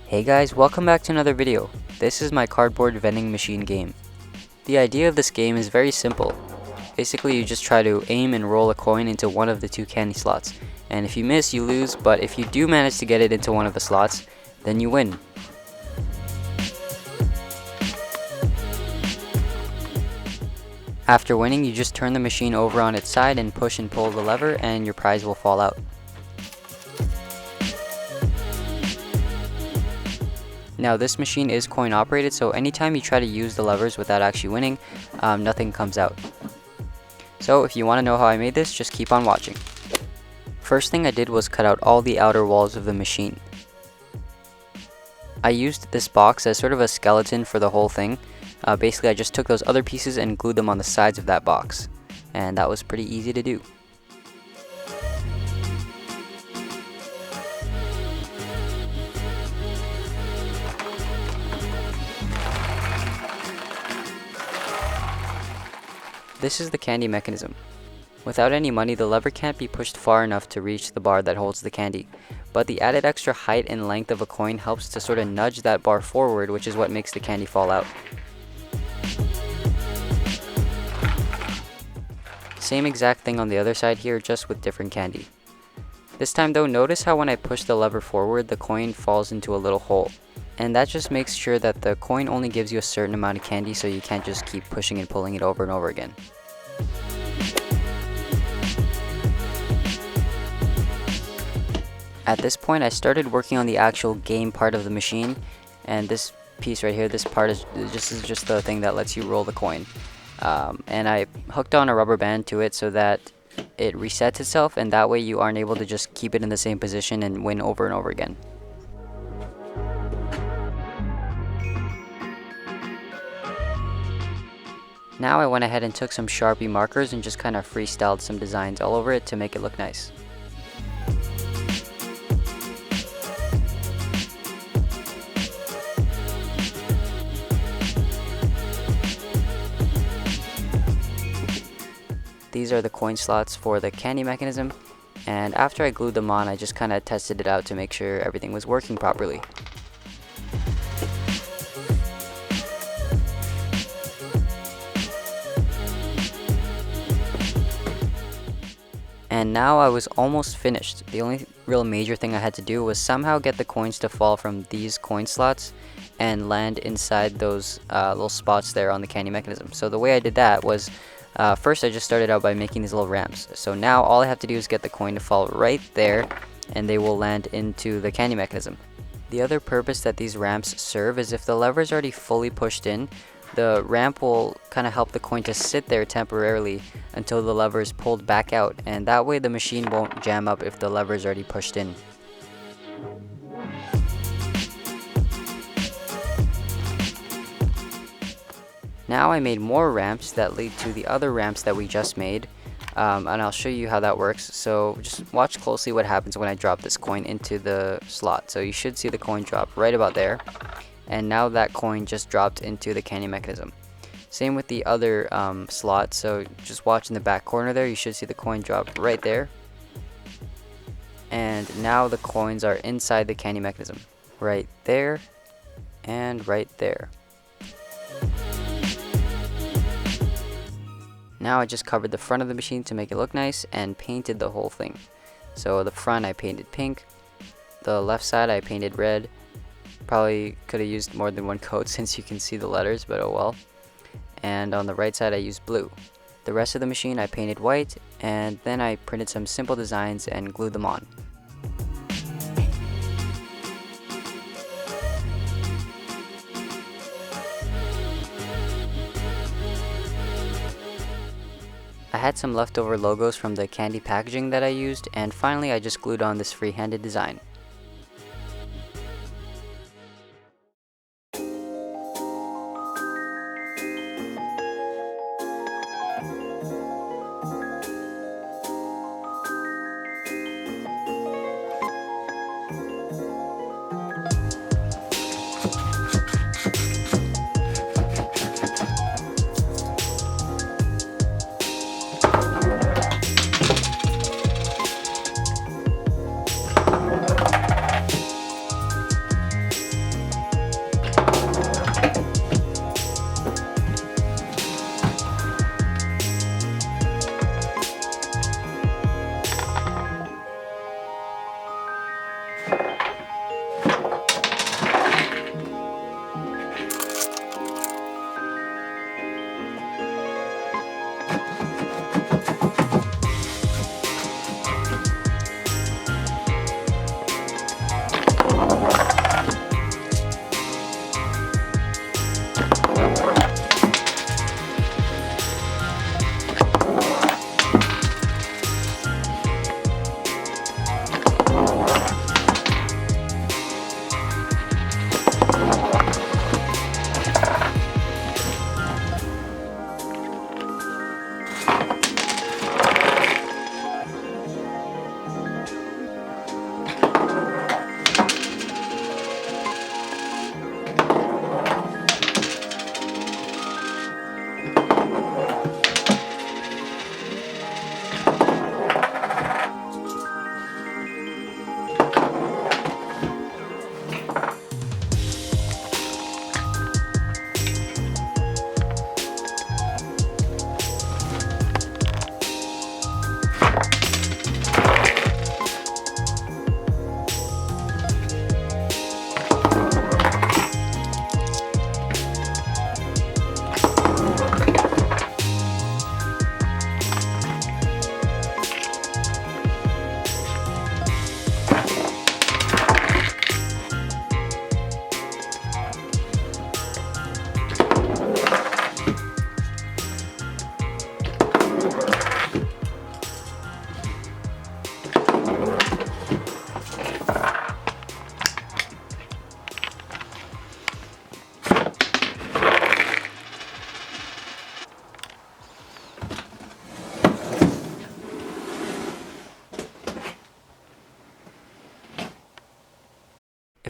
Hey guys, welcome back to another video. This is my cardboard vending machine game. The idea of this game is very simple. Basically, you just try to aim and roll a coin into one of the two candy slots. And if you miss, you lose, but if you do manage to get it into one of the slots, then you win. After winning, you just turn the machine over on its side and push and pull the lever and your prize will fall out. Now this machine is coin operated, so anytime you try to use the levers without actually winning, nothing comes out. So if you want to know how I made this, just keep on watching. First thing I did was cut out all the outer walls of the machine. I used this box as sort of a skeleton for the whole thing. Basically I just took those other pieces and glued them on the sides of that box. And that was pretty easy to do. This is the candy mechanism. Without any money, the lever can't be pushed far enough to reach the bar that holds the candy, but the added extra height and length of a coin helps to sort of nudge that bar forward, which is what makes the candy fall out. Same exact thing on the other side here, just with different candy. This time though, notice how when I push the lever forward, the coin falls into a little hole. And that just makes sure that the coin only gives you a certain amount of candy, so you can't just keep pushing and pulling it over and over again. At this point, I started working on the actual game part of the machine, and this piece right here, this part is just the thing that lets you roll the coin. And I hooked on a rubber band to it so that it resets itself, and that way you aren't able to just keep it in the same position and win over and over again. Now I went ahead and took some Sharpie markers and just kind of freestyled some designs all over it to make it look nice. These are the coin slots for the candy mechanism, and after I glued them on, I just kind of tested it out to make sure everything was working properly. And now I was almost finished. The only real major thing I had to do was somehow get the coins to fall from these coin slots and land inside those little spots there on the candy mechanism. So the way I did that was first I just started out by making these little ramps. So now all I have to do is get the coin to fall right there and they will land into the candy mechanism. The other purpose that these ramps serve is if the lever is already fully pushed in, the ramp will kind of help the coin to sit there temporarily until the lever is pulled back out, and that way the machine won't jam up if the lever is already pushed in. Now I made more ramps that lead to the other ramps that we just made, and I'll show you how that works. So just watch closely what happens when I drop this coin into the slot. So you should see the coin drop right about there. And now that coin just dropped into the candy mechanism. Same with the other slot, so just watch in the back corner there, you should see the coin drop right there. And now the coins are inside the candy mechanism. Right there, and right there. Now I just covered the front of the machine to make it look nice and painted the whole thing. So the front I painted pink, the left side I painted red. Probably could have used more than one coat since you can see the letters, but oh well. And on the right side I used blue. The rest of the machine I painted white, and then I printed some simple designs and glued them on. I had some leftover logos from the candy packaging that I used, and finally I just glued on this free-handed design.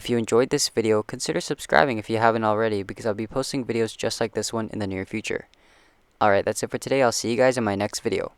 If you enjoyed this video, consider subscribing if you haven't already, because I'll be posting videos just like this one in the near future. Alright, that's it for today. I'll see you guys in my next video.